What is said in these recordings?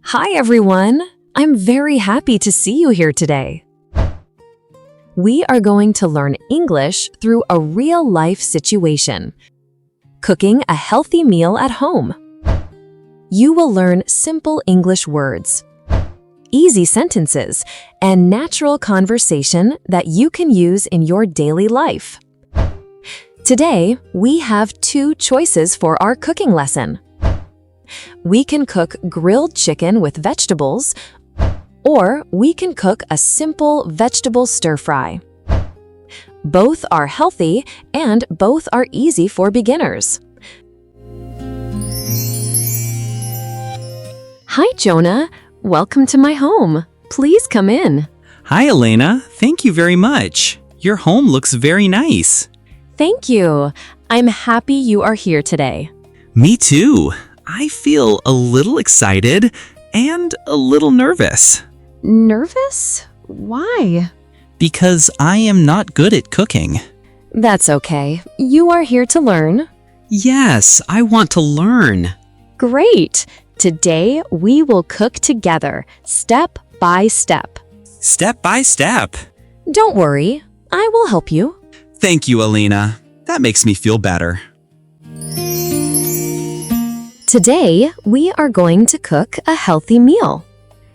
Hi, everyone. I'm very happy to see you here today. We are going to learn English through a real-life situation. Cooking a healthy meal at home. You will learn simple English words, easy sentences, and natural conversation that you can use in your daily life. Today, we have two choices for our cooking lesson. We can cook grilled chicken with vegetables, or we can cook a simple vegetable stir-fry. Both are healthy and both are easy for beginners. Hi, Jonah. Welcome to my home. Please come in. Hi, Elena. Thank you very much. Your home looks very nice. Thank you. I'm happy you are here today. Me too. I feel a little excited and a little nervous. Nervous? Why? Because I am not good at cooking. That's okay. You are here to learn. Yes, I want to learn. Great! Today, we will cook together, step by step. Step by step. Don't worry, I will help you. Thank you, Elena. That makes me feel better. Today, we are going to cook a healthy meal.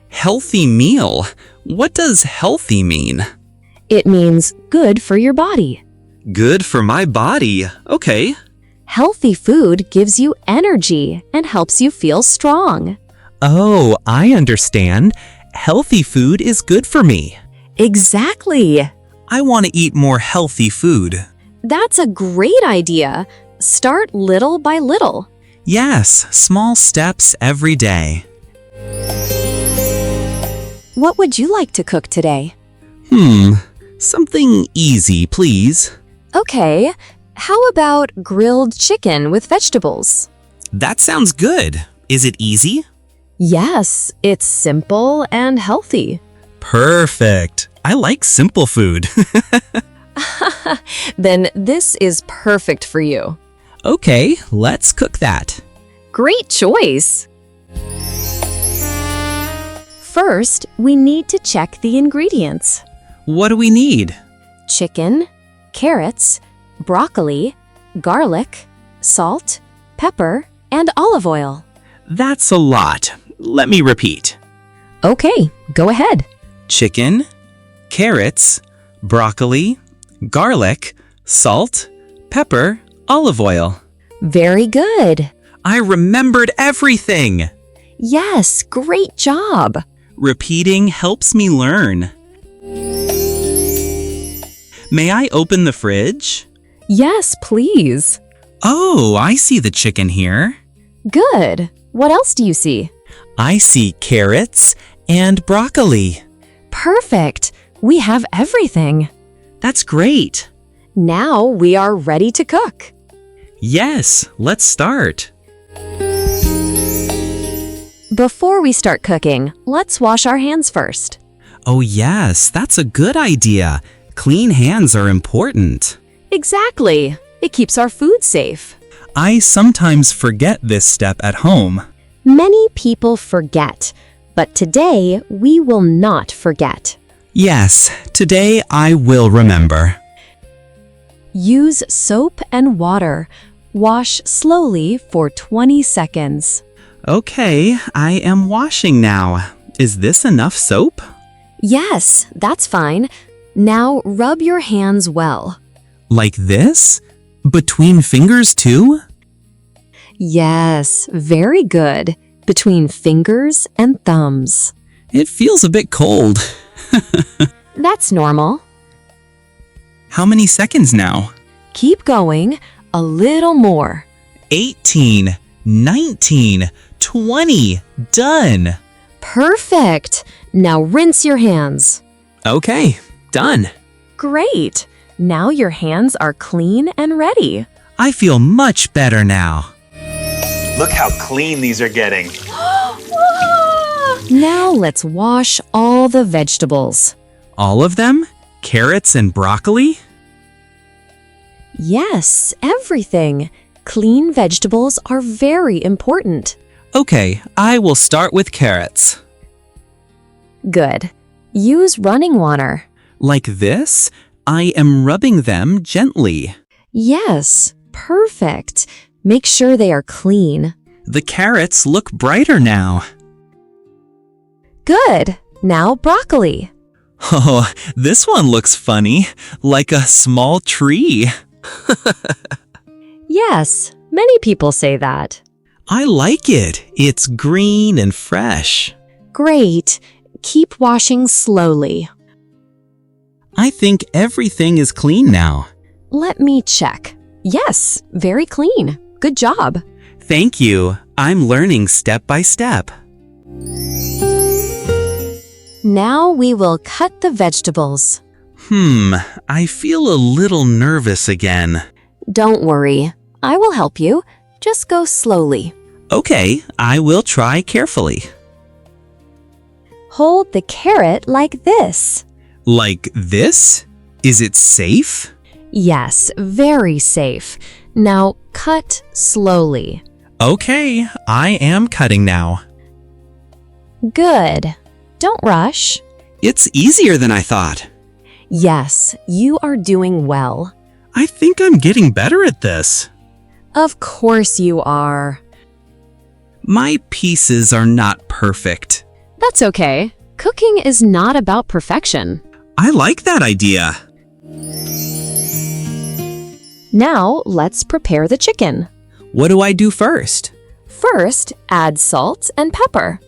Healthy meal? What does healthy mean? It means good for your body. Good for my body. Okay. Healthy food gives you energy and helps you feel strong. Oh, I understand. Healthy food is good for me. Exactly. I want to eat more healthy food. That's a great idea. Start little by little. Yes, small steps every day. What would you like to cook today? Something easy, please. Okay, how about grilled chicken with vegetables? That sounds good. Is it easy? Yes, it's simple and healthy. Perfect. I like simple food. Then this is perfect for you. Okay, let's cook that. Great choice! First, we need to check the ingredients. What do we need? Chicken, carrots, broccoli, garlic, salt, pepper, and olive oil. That's a lot. Let me repeat. Okay, go ahead. Chicken, carrots, broccoli, garlic, salt, pepper, olive oil. Very good. I remembered everything. Yes, great job. Repeating helps me learn. May I open the fridge? Yes, please. Oh, I see the chicken here. Good. What else do you see? I see carrots and broccoli. Perfect. We have everything. That's great. Now we are ready to cook. Yes, let's start. Before we start cooking, let's wash our hands first. Oh yes, that's a good idea. Clean hands are important. Exactly. It keeps our food safe. I sometimes forget this step at home. Many people forget, but today we will not forget. Yes, today I will remember. Use soap and water. Wash slowly for 20 seconds. Okay, I am washing now. Is this enough soap? Yes, that's fine. Now rub your hands well. Like this? Between fingers too? Yes, very good. Between fingers and thumbs. It feels a bit cold. That's normal. How many seconds now? Keep going. A little more. 18, 19, 20. Done. Perfect. Now rinse your hands. Okay, done. Great. Now your hands are clean and ready. I feel much better now. Look how clean these are getting. Now let's wash all the vegetables. All of them? Carrots and broccoli? Yes, everything. Clean vegetables are very important. Okay, I will start with carrots. Good. Use running water. Like this, I am rubbing them gently. Yes, perfect. Make sure they are clean. The carrots look brighter now. Good. Now broccoli. Oh, this one looks funny, like a small tree. Yes, many people say that. I like it. It's green and fresh. Great. Keep washing slowly. I think everything is clean now. Let me check. Yes, very clean. Good job. Thank you. I'm learning step by step. Now we will cut the vegetables. I feel a little nervous again. Don't worry. I will help you. Just go slowly. Okay, I will try carefully. Hold the carrot like this. Like this? Is it safe? Yes, very safe. Now cut slowly. Okay, I am cutting now. Good. Don't rush. It's easier than I thought. Yes, you are doing well. I think I'm getting better at this. Of course you are. My pieces are not perfect. That's okay. Cooking is not about perfection. I like that idea. Now let's prepare the chicken. What do I do first? First, add salt and pepper.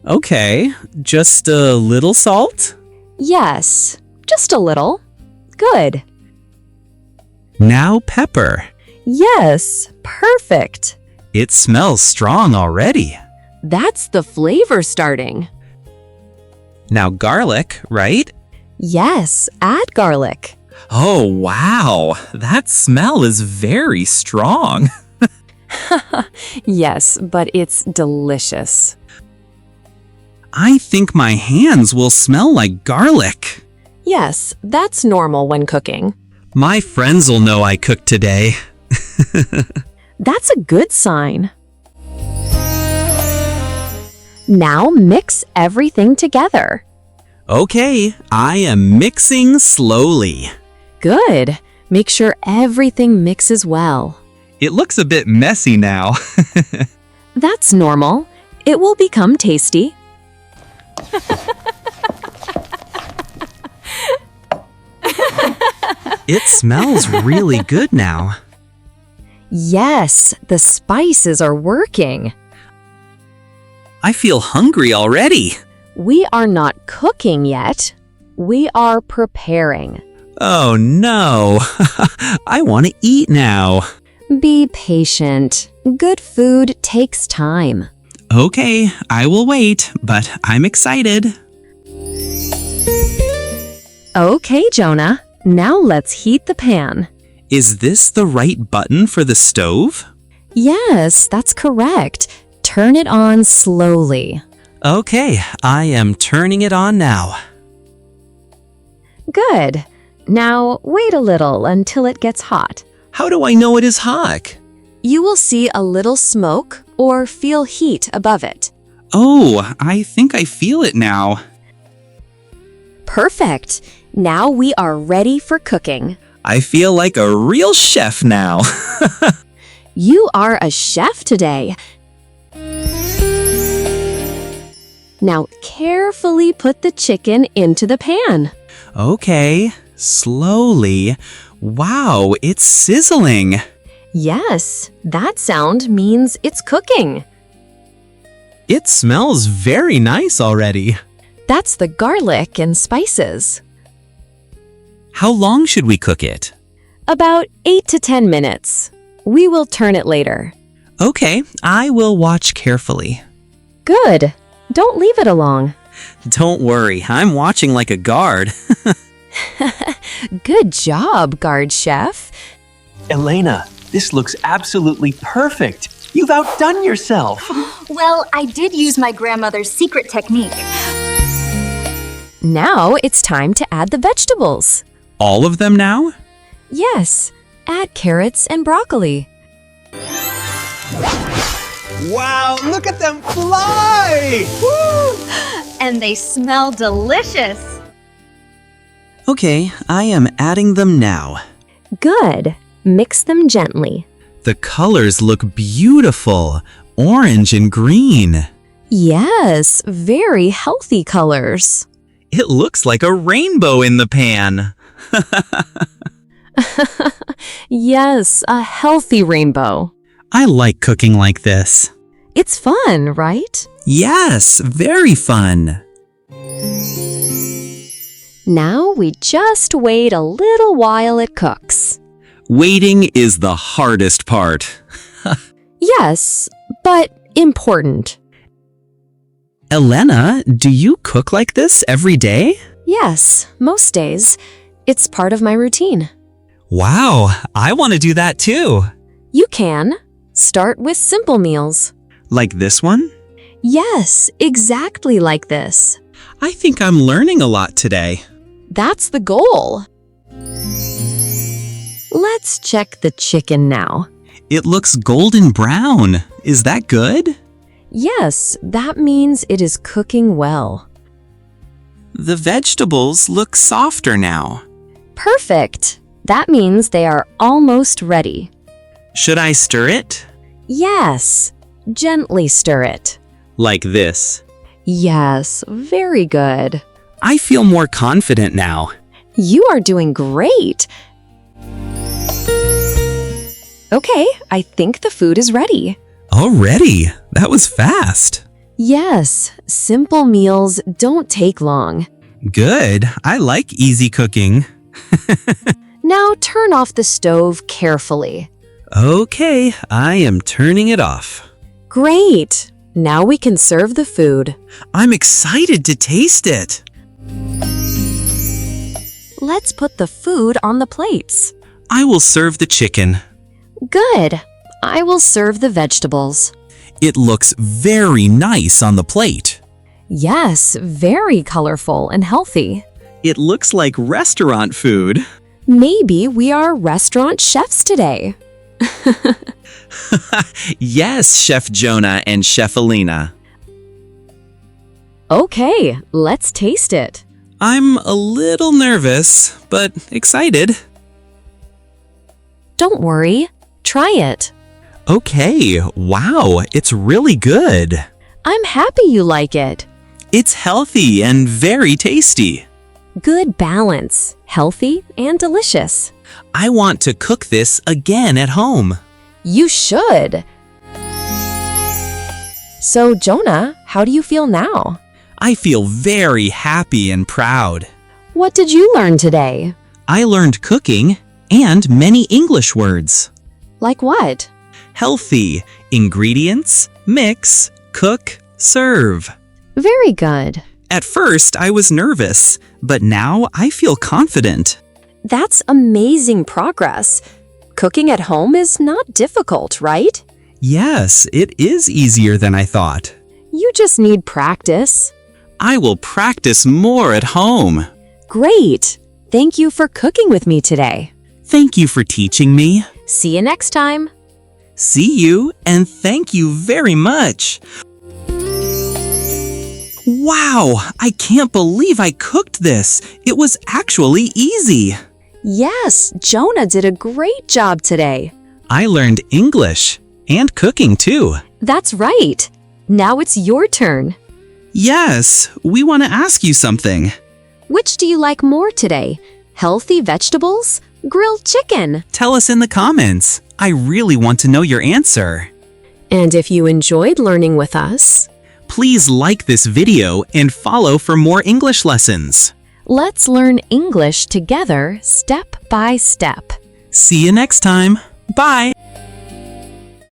Okay, just a little salt? Yes, just a little. Good. Now pepper. Yes, perfect. It smells strong already. That's the flavor starting. Now garlic, right? Yes, add garlic. Oh, wow. That smell is very strong. Yes, but it's delicious. I think my hands will smell like garlic. Yes, that's normal when cooking. My friends will know I cooked today. That's a good sign. Now mix everything together. Okay, I am mixing slowly. Good. Make sure everything mixes well. It looks a bit messy now. That's normal. It will become tasty. It smells really good now. Yes, the spices are working. I feel hungry already. We are not cooking yet. We are preparing. Oh no, I want to eat now. Be patient. Good food takes time. Okay, I will wait, but I'm excited. Okay, Jonah. Now let's heat the pan. Is this the right button for the stove? Yes, that's correct. Turn it on slowly. Okay, I am turning it on now. Good. Now wait a little until it gets hot. How do I know it is hot? You will see a little smoke or feel heat above it. Oh, I think I feel it now. Perfect. Now we are ready for cooking. I feel like a real chef now. You are a chef today. Now carefully put the chicken into the pan. Okay, slowly. Wow, it's sizzling. Yes, that sound means it's cooking. It smells very nice already. That's the garlic and spices. How long should we cook it? About 8 to 10 minutes. We will turn it later. Okay, I will watch carefully. Good. Don't leave it along. Don't worry, I'm watching like a guard. Good job, guard chef. Elena, this looks absolutely perfect. You've outdone yourself. Well, I did use my grandmother's secret technique. Now it's time to add the vegetables. All of them now? Yes, add carrots and broccoli. Wow, look at them fly! Woo! And they smell delicious. Okay, I am adding them now. Good. Mix them gently. The colors look beautiful, orange and green. Yes, very healthy colors. It looks like a rainbow in the pan. Yes, a healthy rainbow. I like cooking like this. It's fun, right? Yes, very fun. Now we just wait a little while it cooks. Waiting is the hardest part. Yes, but important. Elena, do you cook like this every day? Yes, most days. It's part of my routine. Wow, I want to do that too. You can. Start with simple meals. Like this one? Yes, exactly like this. I think I'm learning a lot today. That's the goal. Let's check the chicken now. It looks golden brown. Is that good? Yes, that means it is cooking well. The vegetables look softer now. Perfect. That means they are almost ready. Should I stir it? Yes, gently stir it. Like this. Yes, very good. I feel more confident now. You are doing great. Okay, I think the food is ready. Already? That was fast. Yes, simple meals don't take long. Good. I like easy cooking. Now turn off the stove carefully. Okay, I am turning it off. Great. Now we can serve the food. I'm excited to taste it. Let's put the food on the plates. I will serve the chicken. Good. I will serve the vegetables. It looks very nice on the plate. Yes, very colorful and healthy. It looks like restaurant food. Maybe we are restaurant chefs today. Yes, Chef Jonah and Chef Elena. Okay, let's taste it. I'm a little nervous, but excited. Don't worry. Try it. Okay, wow, it's really good. I'm happy you like it. It's healthy and very tasty. Good balance, healthy and delicious. I want to cook this again at home. You should. So, Jonah, how do you feel now? I feel very happy and proud. What did you learn today? I learned cooking and many English words. Like what? Healthy, ingredients, mix, cook, serve. Very good. At first, I was nervous, but now I feel confident. That's amazing progress. Cooking at home is not difficult, right? Yes, it is easier than I thought. You just need practice. I will practice more at home. Great. Thank you for cooking with me today. Thank you for teaching me. See you next time. See you, and thank you very much. Wow, I can't believe I cooked this. It was actually easy. Yes, Jonah did a great job today. I learned English and cooking too. That's right. Now it's your turn. Yes, we want to ask you something. Which do you like more today? Healthy vegetables? Grilled chicken? Tell us in the comments. I really want to know your answer. And if you enjoyed learning with us, Please like this video and follow for more English lessons. let's learn English together step by step. See you next time. Bye.